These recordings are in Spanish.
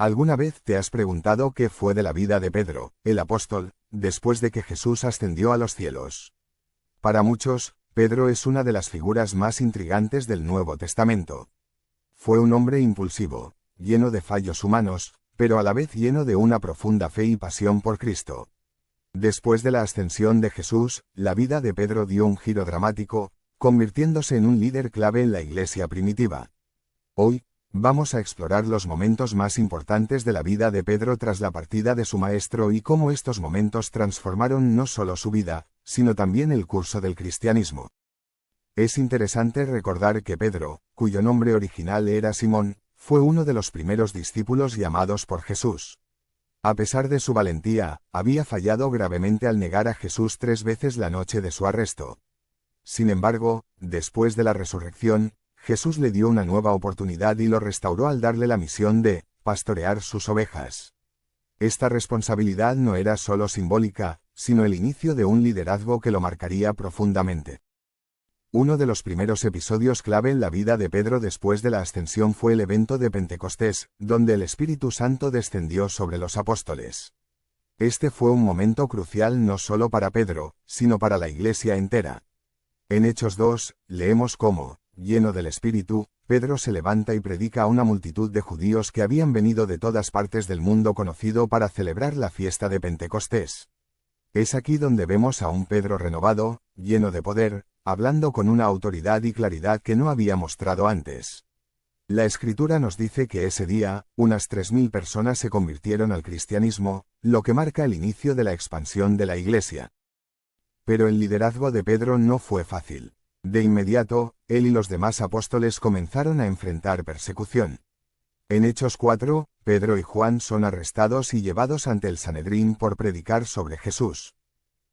¿Alguna vez te has preguntado qué fue de la vida de Pedro, el apóstol, después de que Jesús ascendió a los cielos? Para muchos, Pedro es una de las figuras más intrigantes del Nuevo Testamento. Fue un hombre impulsivo, lleno de fallos humanos, pero a la vez lleno de una profunda fe y pasión por Cristo. Después de la ascensión de Jesús, la vida de Pedro dio un giro dramático, convirtiéndose en un líder clave en la iglesia primitiva. Hoy, vamos a explorar los momentos más importantes de la vida de Pedro tras la partida de su maestro y cómo estos momentos transformaron no solo su vida, sino también el curso del cristianismo. Es interesante recordar que Pedro, cuyo nombre original era Simón, fue uno de los primeros discípulos llamados por Jesús. A pesar de su valentía, había fallado gravemente al negar a Jesús 3 veces la noche de su arresto. Sin embargo, después de la resurrección, Jesús le dio una nueva oportunidad y lo restauró al darle la misión de pastorear sus ovejas. Esta responsabilidad no era solo simbólica, sino el inicio de un liderazgo que lo marcaría profundamente. Uno de los primeros episodios clave en la vida de Pedro después de la ascensión fue el evento de Pentecostés, donde el Espíritu Santo descendió sobre los apóstoles. Este fue un momento crucial no solo para Pedro, sino para la iglesia entera. En Hechos 2, leemos cómo, lleno del Espíritu, Pedro se levanta y predica a una multitud de judíos que habían venido de todas partes del mundo conocido para celebrar la fiesta de Pentecostés. Es aquí donde vemos a un Pedro renovado, lleno de poder, hablando con una autoridad y claridad que no había mostrado antes. La Escritura nos dice que ese día, unas 3.000 personas se convirtieron al cristianismo, lo que marca el inicio de la expansión de la Iglesia. Pero el liderazgo de Pedro no fue fácil. De inmediato, él y los demás apóstoles comenzaron a enfrentar persecución. En Hechos 4, Pedro y Juan son arrestados y llevados ante el Sanedrín por predicar sobre Jesús.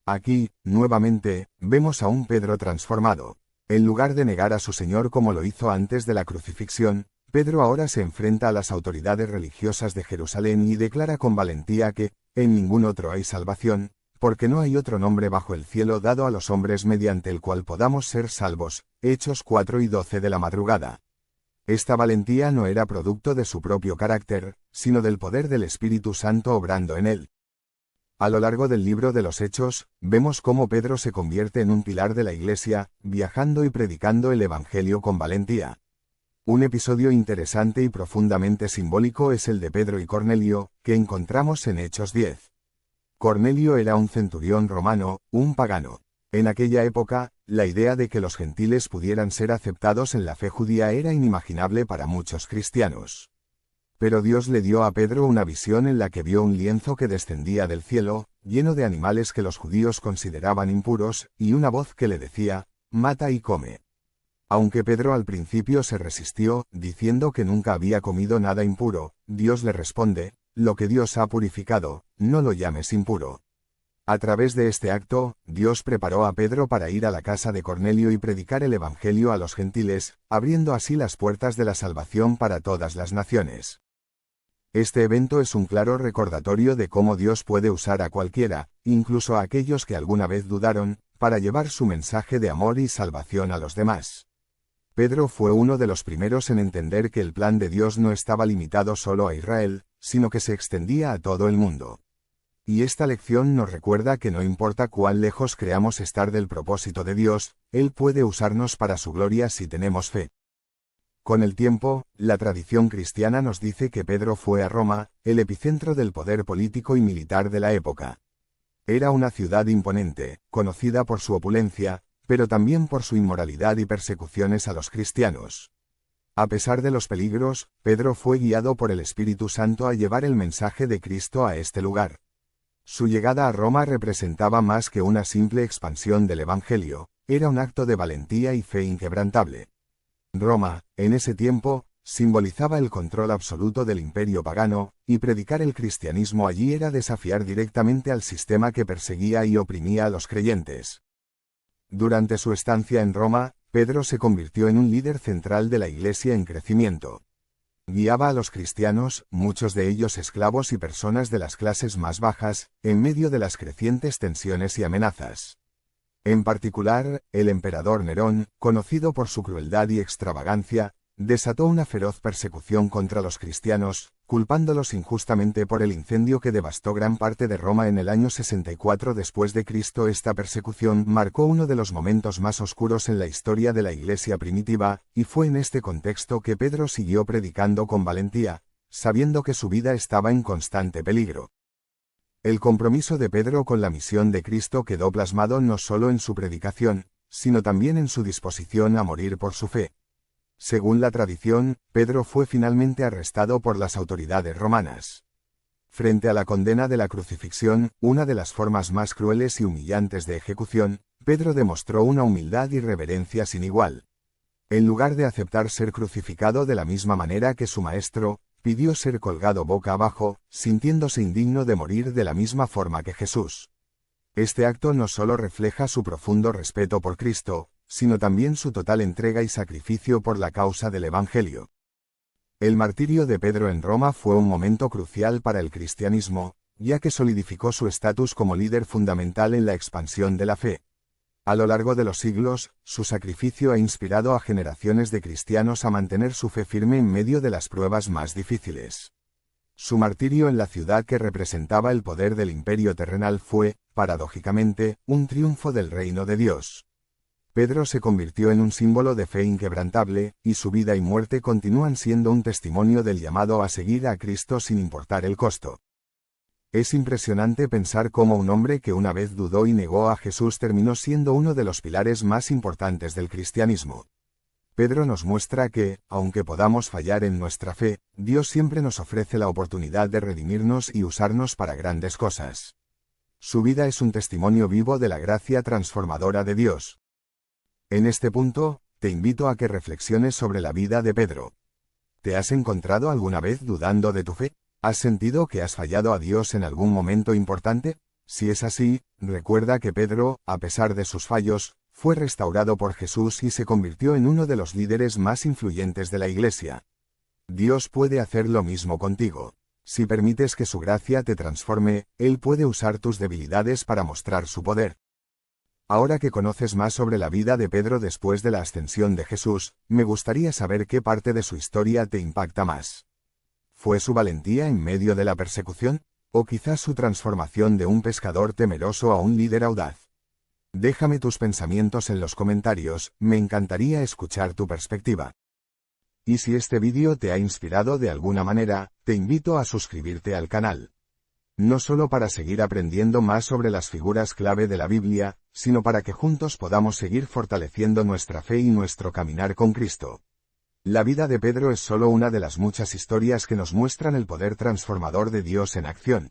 Aquí, nuevamente, vemos a un Pedro transformado. En lugar de negar a su Señor como lo hizo antes de la crucifixión, Pedro ahora se enfrenta a las autoridades religiosas de Jerusalén y declara con valentía que, en ningún otro hay salvación, porque no hay otro nombre bajo el cielo dado a los hombres mediante el cual podamos ser salvos. Hechos 4 y 12 de la madrugada. Esta valentía no era producto de su propio carácter, sino del poder del Espíritu Santo obrando en él. A lo largo del libro de los Hechos, vemos cómo Pedro se convierte en un pilar de la Iglesia, viajando y predicando el Evangelio con valentía. Un episodio interesante y profundamente simbólico es el de Pedro y Cornelio, que encontramos en Hechos 10. Cornelio era un centurión romano, un pagano. En aquella época, la idea de que los gentiles pudieran ser aceptados en la fe judía era inimaginable para muchos cristianos. Pero Dios le dio a Pedro una visión en la que vio un lienzo que descendía del cielo, lleno de animales que los judíos consideraban impuros, y una voz que le decía, «Mata y come». Aunque Pedro al principio se resistió, diciendo que nunca había comido nada impuro, Dios le responde, «Lo que Dios ha purificado, no lo llames impuro». A través de este acto, Dios preparó a Pedro para ir a la casa de Cornelio y predicar el Evangelio a los gentiles, abriendo así las puertas de la salvación para todas las naciones. Este evento es un claro recordatorio de cómo Dios puede usar a cualquiera, incluso a aquellos que alguna vez dudaron, para llevar su mensaje de amor y salvación a los demás. Pedro fue uno de los primeros en entender que el plan de Dios no estaba limitado solo a Israel, sino que se extendía a todo el mundo. Y esta lección nos recuerda que no importa cuán lejos creamos estar del propósito de Dios, Él puede usarnos para su gloria si tenemos fe. Con el tiempo, la tradición cristiana nos dice que Pedro fue a Roma, el epicentro del poder político y militar de la época. Era una ciudad imponente, conocida por su opulencia, pero también por su inmoralidad y persecuciones a los cristianos. A pesar de los peligros, Pedro fue guiado por el Espíritu Santo a llevar el mensaje de Cristo a este lugar. Su llegada a Roma representaba más que una simple expansión del Evangelio, era un acto de valentía y fe inquebrantable. Roma, en ese tiempo, simbolizaba el control absoluto del imperio pagano, y predicar el cristianismo allí era desafiar directamente al sistema que perseguía y oprimía a los creyentes. Durante su estancia en Roma, Pedro se convirtió en un líder central de la Iglesia en crecimiento. Guiaba a los cristianos, muchos de ellos esclavos y personas de las clases más bajas, en medio de las crecientes tensiones y amenazas. En particular, el emperador Nerón, conocido por su crueldad y extravagancia, desató una feroz persecución contra los cristianos, culpándolos injustamente por el incendio que devastó gran parte de Roma en el año 64 después de Cristo. Esta persecución marcó uno de los momentos más oscuros en la historia de la Iglesia primitiva, y fue en este contexto que Pedro siguió predicando con valentía, sabiendo que su vida estaba en constante peligro. El compromiso de Pedro con la misión de Cristo quedó plasmado no solo en su predicación, sino también en su disposición a morir por su fe. Según la tradición, Pedro fue finalmente arrestado por las autoridades romanas. Frente a la condena de la crucifixión, una de las formas más crueles y humillantes de ejecución, Pedro demostró una humildad y reverencia sin igual. En lugar de aceptar ser crucificado de la misma manera que su maestro, pidió ser colgado boca abajo, sintiéndose indigno de morir de la misma forma que Jesús. Este acto no solo refleja su profundo respeto por Cristo, sino también su total entrega y sacrificio por la causa del Evangelio. El martirio de Pedro en Roma fue un momento crucial para el cristianismo, ya que solidificó su estatus como líder fundamental en la expansión de la fe. A lo largo de los siglos, su sacrificio ha inspirado a generaciones de cristianos a mantener su fe firme en medio de las pruebas más difíciles. Su martirio en la ciudad que representaba el poder del imperio terrenal fue, paradójicamente, un triunfo del reino de Dios. Pedro se convirtió en un símbolo de fe inquebrantable, y su vida y muerte continúan siendo un testimonio del llamado a seguir a Cristo sin importar el costo. Es impresionante pensar cómo un hombre que una vez dudó y negó a Jesús terminó siendo uno de los pilares más importantes del cristianismo. Pedro nos muestra que, aunque podamos fallar en nuestra fe, Dios siempre nos ofrece la oportunidad de redimirnos y usarnos para grandes cosas. Su vida es un testimonio vivo de la gracia transformadora de Dios. En este punto, te invito a que reflexiones sobre la vida de Pedro. ¿Te has encontrado alguna vez dudando de tu fe? ¿Has sentido que has fallado a Dios en algún momento importante? Si es así, recuerda que Pedro, a pesar de sus fallos, fue restaurado por Jesús y se convirtió en uno de los líderes más influyentes de la Iglesia. Dios puede hacer lo mismo contigo. Si permites que su gracia te transforme, Él puede usar tus debilidades para mostrar su poder. Ahora que conoces más sobre la vida de Pedro después de la ascensión de Jesús, me gustaría saber qué parte de su historia te impacta más. ¿Fue su valentía en medio de la persecución? ¿O quizás su transformación de un pescador temeroso a un líder audaz? Déjame tus pensamientos en los comentarios, me encantaría escuchar tu perspectiva. Y si este vídeo te ha inspirado de alguna manera, te invito a suscribirte al canal. No solo para seguir aprendiendo más sobre las figuras clave de la Biblia, sino para que juntos podamos seguir fortaleciendo nuestra fe y nuestro caminar con Cristo. La vida de Pedro es solo una de las muchas historias que nos muestran el poder transformador de Dios en acción.